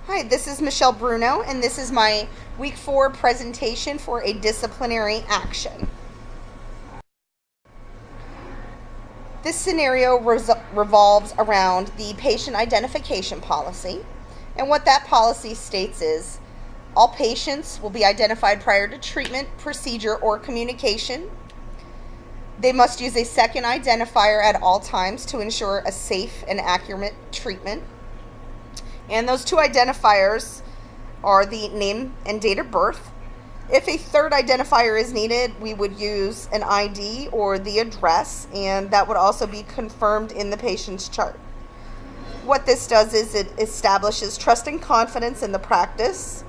Hi, this is Michelle Bruno, and this is my week 4 presentation for a disciplinary action. This scenario revolves around the patient identification policy, and what that policy states is all patients will be identified prior to treatment, procedure, or communication. They must use a second identifier at all times to ensure a safe and accurate treatment. And those two identifiers are the name and date of birth. If a third identifier is needed, we would use an ID or the address, and that would also be confirmed in the patient's chart. What this does is it establishes trust and confidence in the practice.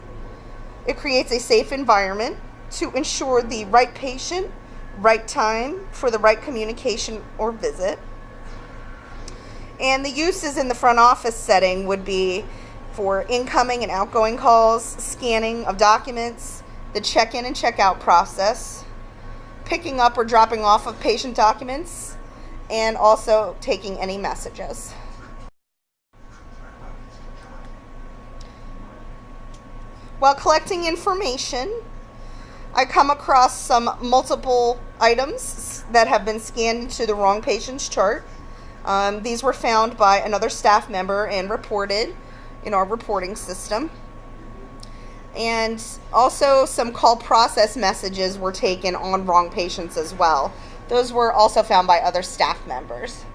It creates a safe environment to ensure the right patient, right time for the right communication or visit. And the uses in the front office setting would be for incoming and outgoing calls, scanning of documents, the check-in and check-out process, picking up or dropping off of patient documents, and also taking any messages. While collecting information, I come across some multiple items that have been scanned into the wrong patient's chart. These were found by another staff member and reported in our reporting system. And also some call process messages were taken on wrong patients as well. Those were also found by other staff members.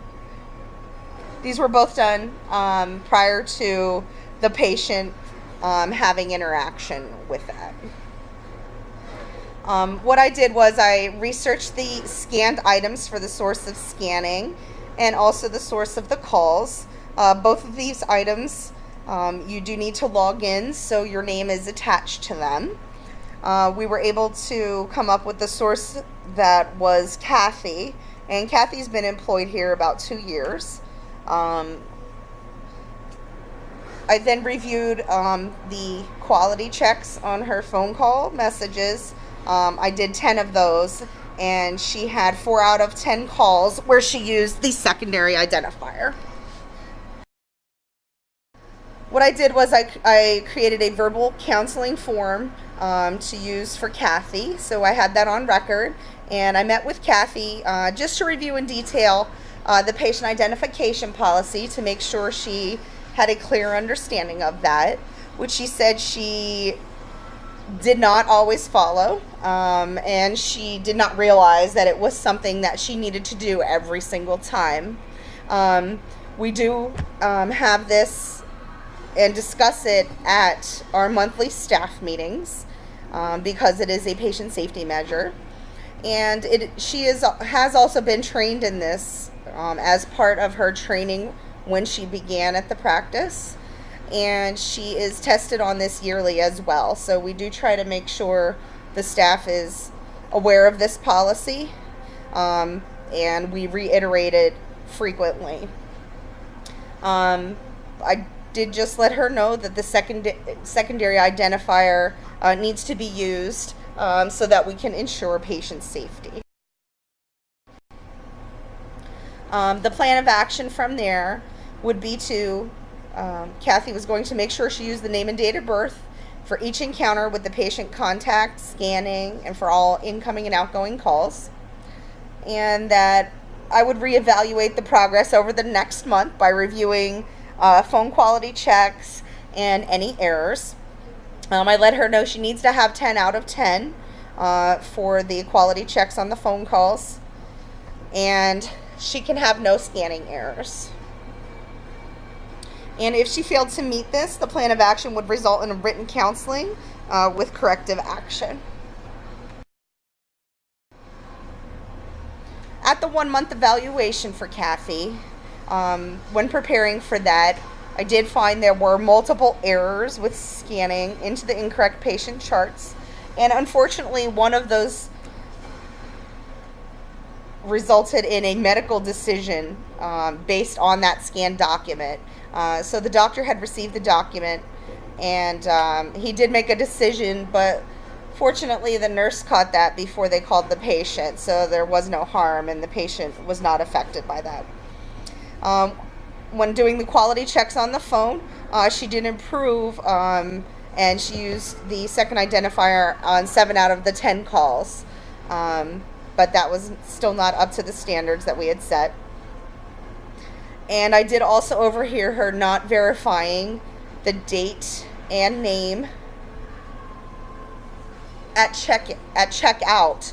These were both done prior to the patient having interaction with that. What I did was I researched the scanned items for the source of scanning and also the source of the calls. Both of these items, you do need to log in, so your name is attached to them. We were able to come up with the source that was Kathy, and Kathy's been employed here about 2 years. I then reviewed the quality checks on her phone call messages. I did 10 of those, and she had 4 out of 10 calls where she used the secondary identifier. What I did was I created a verbal counseling form to use for Kathy, so I had that on record, and I met with Kathy just to review in detail the patient identification policy to make sure she had a clear understanding of that, which she said she did not always follow, and she did not realize that it was something that she needed to do every single time. We do have this and discuss it at our monthly staff meetings because it is a patient safety measure, and she has also been trained in this as part of her training when she began at the practice. And she is tested on this yearly as well. So we do try to make sure the staff is aware of this policy, and we reiterate it frequently. I did just let her know that the secondary identifier needs to be used so that we can ensure patient safety. The plan of action from there would be to Kathy was going to make sure she used the name and date of birth for each encounter with the patient contact, scanning, and for all incoming and outgoing calls. And that I would reevaluate the progress over the next month by reviewing phone quality checks and any errors. I let her know she needs to have 10 out of 10 for the quality checks on the phone calls, and she can have no scanning errors. And if she failed to meet this, the plan of action would result in a written counseling with corrective action. At the 1-month evaluation for Kathy, when preparing for that, I did find there were multiple errors with scanning into the incorrect patient charts. And unfortunately, one of those resulted in a medical decision based on that scanned document. So the doctor had received the document, and he did make a decision, but fortunately the nurse caught that before they called the patient, so there was no harm and the patient was not affected by that. When doing the quality checks on the phone, she did improve, and she used the second identifier on 7 out of the 10 calls. But that was still not up to the standards that we had set. And I did also overhear her not verifying the date and name at checkout.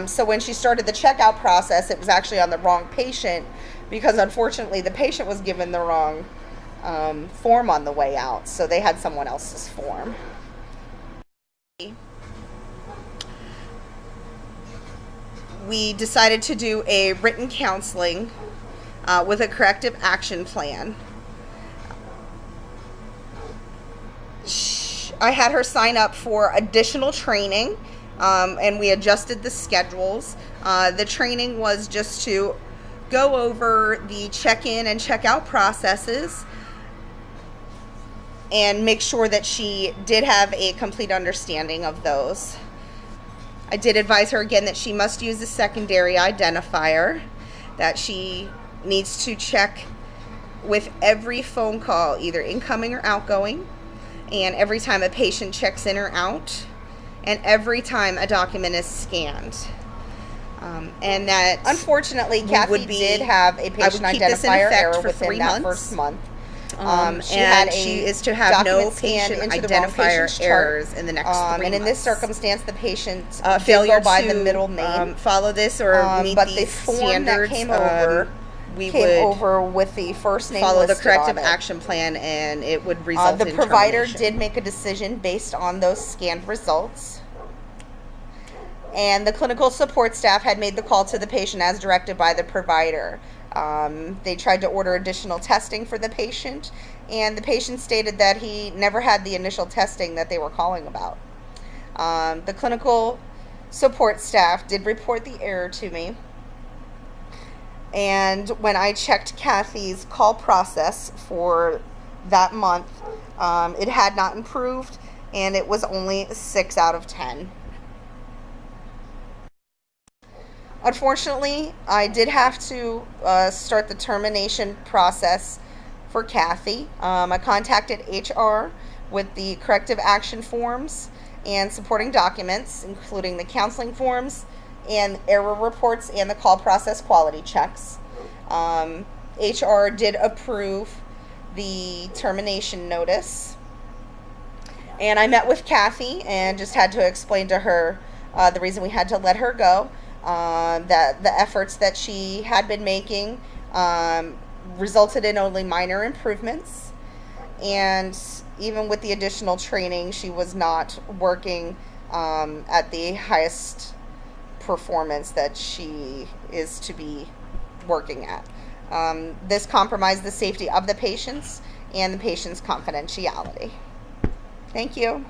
So when she started the checkout process, it was actually on the wrong patient, because unfortunately the patient was given the wrong form on the way out, so they had someone else's form. We decided to do a written counseling with a corrective action plan. I had her sign up for additional training, and we adjusted the schedules. The training was just to go over the check-in and check-out processes and make sure that she did have a complete understanding of those. I did advise her again that she must use a secondary identifier, that she needs to check with every phone call, either incoming or outgoing, and every time a patient checks in or out, and every time a document is scanned. And that, unfortunately, Kathy did have a patient identifier error within that first month. She is to have no patient identifier errors in the next 3 months. And in this circumstance, the patient failure by the middle name follow this or meet but the form that came over. We would over with the first name, follow the corrective action plan, and it would result in the provider did make a decision based on those scanned results, and the clinical support staff had made the call to the patient as directed by the provider. They tried to order additional testing for the patient, and the patient stated that he never had the initial testing that they were calling about. The clinical support staff did report the error to me, and when I checked Kathy's call process for that month, it had not improved, and it was only 6 out of 10. Unfortunately, I did have to start the termination process for Kathy. I contacted HR with the corrective action forms and supporting documents, including the counseling forms and error reports and the call process quality checks. HR did approve the termination notice, and I met with Kathy and just had to explain to her the reason we had to let her go. That the efforts that she had been making resulted in only minor improvements, and even with the additional training, she was not working at the highest performance that she is to be working at. This compromised the safety of the patients and the patient's confidentiality. Thank you.